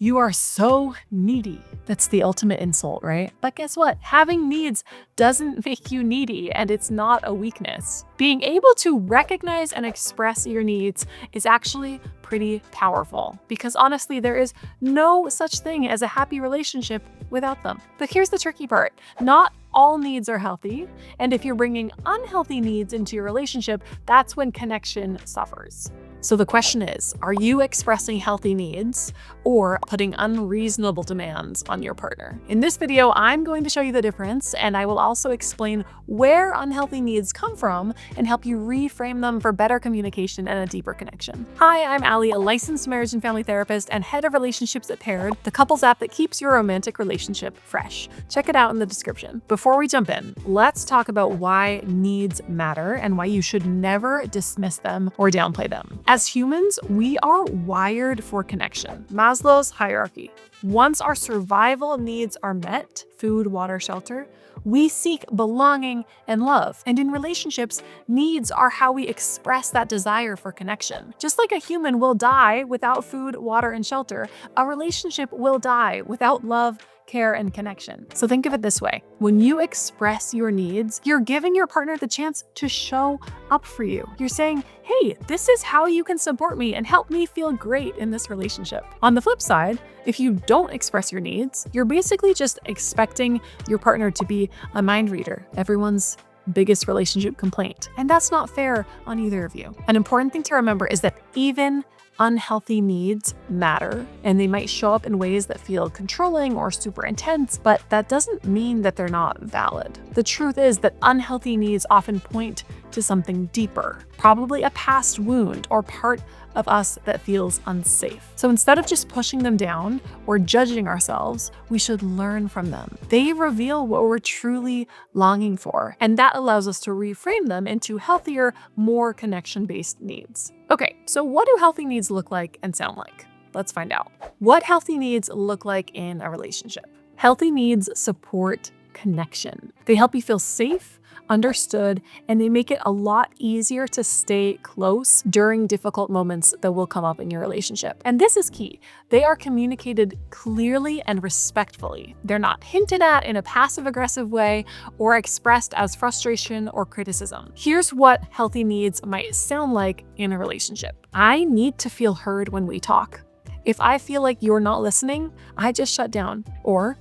You are so needy. That's the ultimate insult, right? But guess what? Having needs doesn't make you needy, and it's not a weakness. Being able to recognize and express your needs is actually pretty powerful, because honestly, there is no such thing as a happy relationship without them. But here's the tricky part. Not all needs are healthy, and if you're bringing unhealthy needs into your relationship, that's when connection suffers. So the question is, are you expressing healthy needs or putting unreasonable demands on your partner? In this video, I'm going to show you the difference, and I will also explain where unhealthy needs come from and help you reframe them for better communication and a deeper connection. Hi, I'm Allie, a licensed marriage and family therapist and head of relationships at Paired, the couples app that keeps your romantic relationship fresh. Check it out in the description. Before we jump in, let's talk about why needs matter and why you should never dismiss them or downplay them. As humans, we are wired for connection. Maslow's hierarchy. Once our survival needs are met, food, water, shelter, we seek belonging and love. And in relationships, needs are how we express that desire for connection. Just like a human will die without food, water, and shelter, a relationship will die without love, care, and connection. So think of it this way. When you express your needs, you're giving your partner the chance to show up for you. You're saying, hey, this is how you can support me and help me feel great in this relationship. On the flip side, if you don't express your needs, you're basically just expecting your partner to be a mind reader, everyone's biggest relationship complaint. And that's not fair on either of you. An important thing to remember is that even unhealthy needs matter, and they might show up in ways that feel controlling or super intense, but that doesn't mean that they're not valid. The truth is that unhealthy needs often point to something deeper, probably a past wound or part of us that feels unsafe. So instead of just pushing them down or judging ourselves, we should learn from them. They reveal what we're truly longing for, and that allows us to reframe them into healthier, more connection-based needs. Okay, so what do healthy needs look like and sound like? Let's find out. What healthy needs look like in a relationship? Healthy needs support connection. They help you feel safe, understood, and they make it a lot easier to stay close during difficult moments that will come up in your relationship. And this is key. They are communicated clearly and respectfully. They're not hinted at in a passive-aggressive way or expressed as frustration or criticism. Here's what healthy needs might sound like in a relationship. I need to feel heard when we talk. If I feel like you're not listening, I just shut down. Or,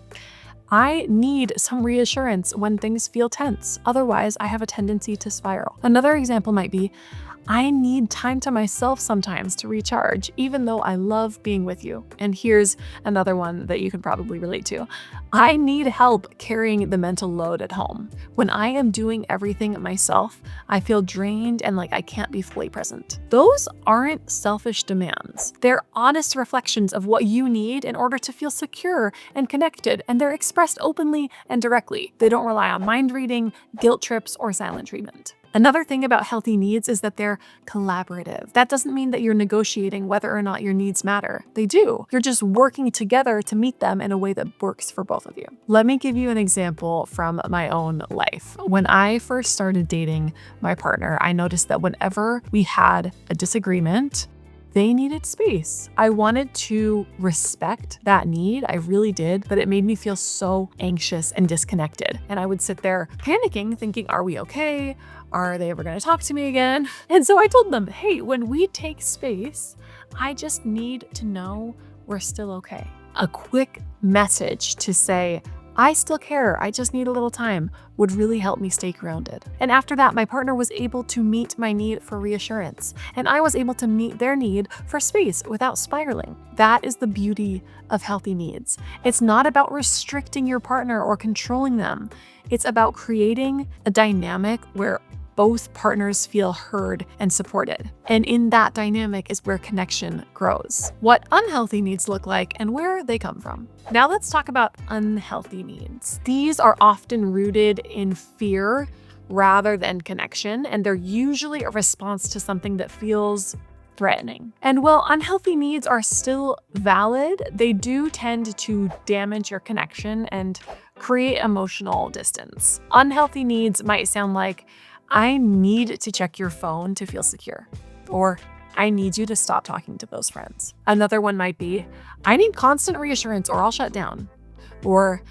I need some reassurance when things feel tense. Otherwise, I have a tendency to spiral. Another example might be, I need time to myself sometimes to recharge, even though I love being with you. And here's another one that you can probably relate to. I need help carrying the mental load at home. When I am doing everything myself, I feel drained and like I can't be fully present. Those aren't selfish demands. They're honest reflections of what you need in order to feel secure and connected, and they're expressed openly and directly. They don't rely on mind reading, guilt trips, or silent treatment. Another thing about healthy needs is that they're collaborative. That doesn't mean that you're negotiating whether or not your needs matter. They do. You're just working together to meet them in a way that works for both of you. Let me give you an example from my own life. When I first started dating my partner, I noticed that whenever we had a disagreement, they needed space. I wanted to respect that need. I really did, but it made me feel so anxious and disconnected. And I would sit there panicking, thinking, are we okay? Are they ever going to talk to me again? And so I told them, hey, when we take space, I just need to know we're still okay. A quick message to say, I still care, I just need a little time, would really help me stay grounded. And after that, my partner was able to meet my need for reassurance, and I was able to meet their need for space without spiraling. That is the beauty of healthy needs. It's not about restricting your partner or controlling them. It's about creating a dynamic where both partners feel heard and supported. And in that dynamic is where connection grows. What unhealthy needs look like and where they come from. Now let's talk about unhealthy needs. These are often rooted in fear rather than connection, and they're usually a response to something that feels threatening. And while unhealthy needs are still valid, they do tend to damage your connection and create emotional distance. Unhealthy needs might sound like, I need to check your phone to feel secure. Or I need you to stop talking to those friends. Another one might be, I need constant reassurance or I'll shut down. Or,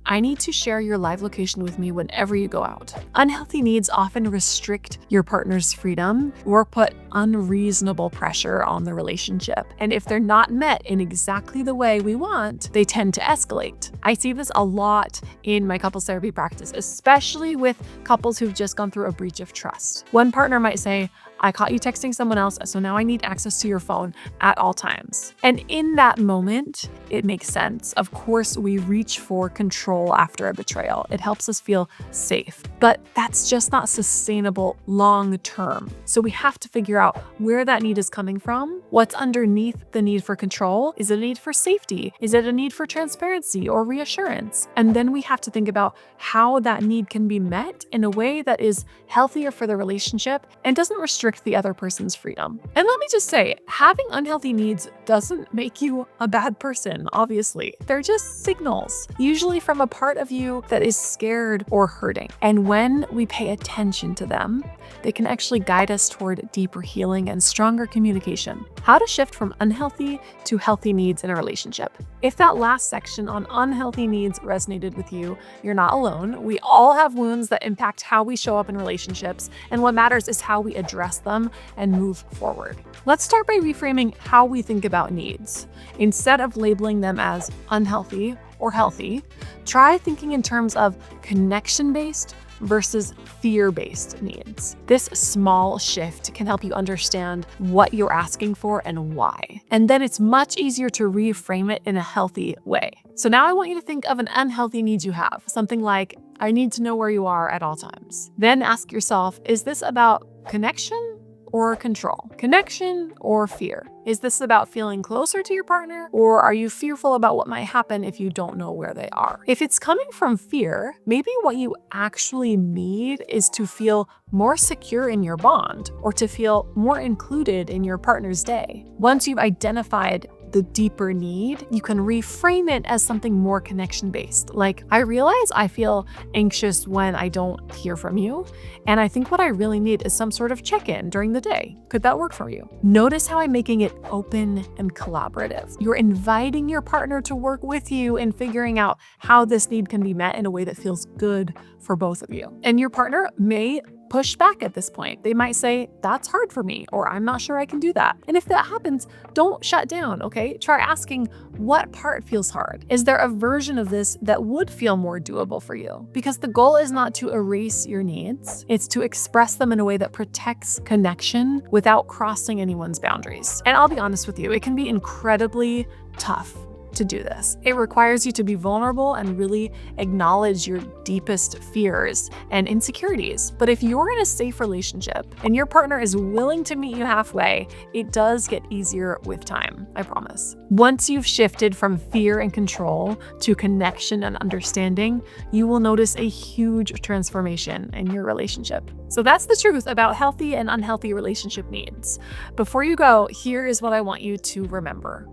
I need to share your live location with me whenever you go out. Unhealthy needs often restrict your partner's freedom or put unreasonable pressure on the relationship. And if they're not met in exactly the way we want, they tend to escalate. I see this a lot in my couples therapy practice, especially with couples who've just gone through a breach of trust. One partner might say, I caught you texting someone else, so now I need access to your phone at all times. And in that moment, it makes sense. Of course, we reach for control after a betrayal. It helps us feel safe, but that's just not sustainable long term. So we have to figure out where that need is coming from. What's underneath the need for control? Is it a need for safety? Is it a need for transparency or reassurance? And then we have to think about how that need can be met in a way that is healthier for the relationship and doesn't restrict the other person's freedom. And let me just say, having unhealthy needs doesn't make you a bad person, obviously. They're just signals, usually from a part of you that is scared or hurting. And when we pay attention to them, they can actually guide us toward deeper healing and stronger communication. How to shift from unhealthy to healthy needs in a relationship. If that last section on unhealthy needs resonated with you, you're not alone. We all have wounds that impact how we show up in relationships, and what matters is how we address them and move forward. Let's start by reframing how we think about needs. Instead of labeling them as unhealthy or healthy, try thinking in terms of connection-based versus fear-based needs. This small shift can help you understand what you're asking for and why. And then it's much easier to reframe it in a healthy way. So now I want you to think of an unhealthy need you have, something like, I need to know where you are at all times. Then ask yourself, is this about connection or control? Connection or fear? Is this about feeling closer to your partner, or are you fearful about what might happen if you don't know where they are? If it's coming from fear, maybe what you actually need is to feel more secure in your bond or to feel more included in your partner's day. Once you've identified the deeper need, you can reframe it as something more connection-based. Like, I realize I feel anxious when I don't hear from you, and I think what I really need is some sort of check-in during the day. Could that work for you? Notice how I'm making it open and collaborative. You're inviting your partner to work with you in figuring out how this need can be met in a way that feels good for both of you. And your partner may push back at this point. They might say, that's hard for me, or I'm not sure I can do that. And if that happens, don't shut down, okay? Try asking, what part feels hard? Is there a version of this that would feel more doable for you? Because the goal is not to erase your needs, it's to express them in a way that protects connection without crossing anyone's boundaries. And I'll be honest with you, it can be incredibly tough to do this. It requires you to be vulnerable and really acknowledge your deepest fears and insecurities. But if you're in a safe relationship and your partner is willing to meet you halfway, it does get easier with time, I promise. Once you've shifted from fear and control to connection and understanding, you will notice a huge transformation in your relationship. So that's the truth about healthy and unhealthy relationship needs. Before you go, here is what I want you to remember.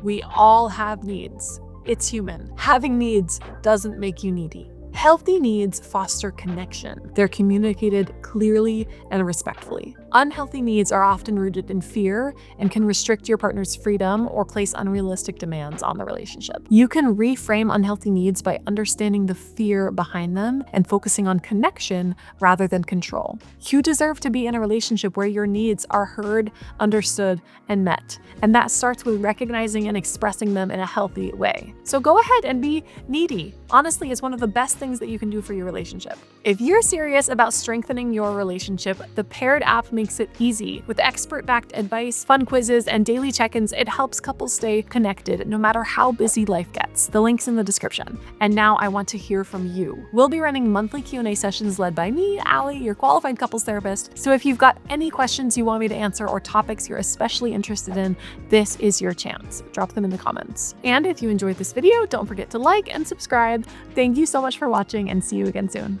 We all have needs. It's human. Having needs doesn't make you needy. Healthy needs foster connection. They're communicated clearly and respectfully. Unhealthy needs are often rooted in fear and can restrict your partner's freedom or place unrealistic demands on the relationship. You can reframe unhealthy needs by understanding the fear behind them and focusing on connection rather than control. You deserve to be in a relationship where your needs are heard, understood, and met. And that starts with recognizing and expressing them in a healthy way. So go ahead and be needy. Honestly, it's one of the best things that you can do for your relationship. If you're serious about strengthening your relationship, the Paired app makes it easy. With expert-backed advice, fun quizzes, and daily check-ins, it helps couples stay connected no matter how busy life gets. The link's in the description. And now I want to hear from you. We'll be running monthly Q&A sessions led by me, Allie, your qualified couples therapist. So if you've got any questions you want me to answer or topics you're especially interested in, this is your chance. Drop them in the comments. And if you enjoyed this video, don't forget to like and subscribe. Thank you so much for watching, and see you again soon.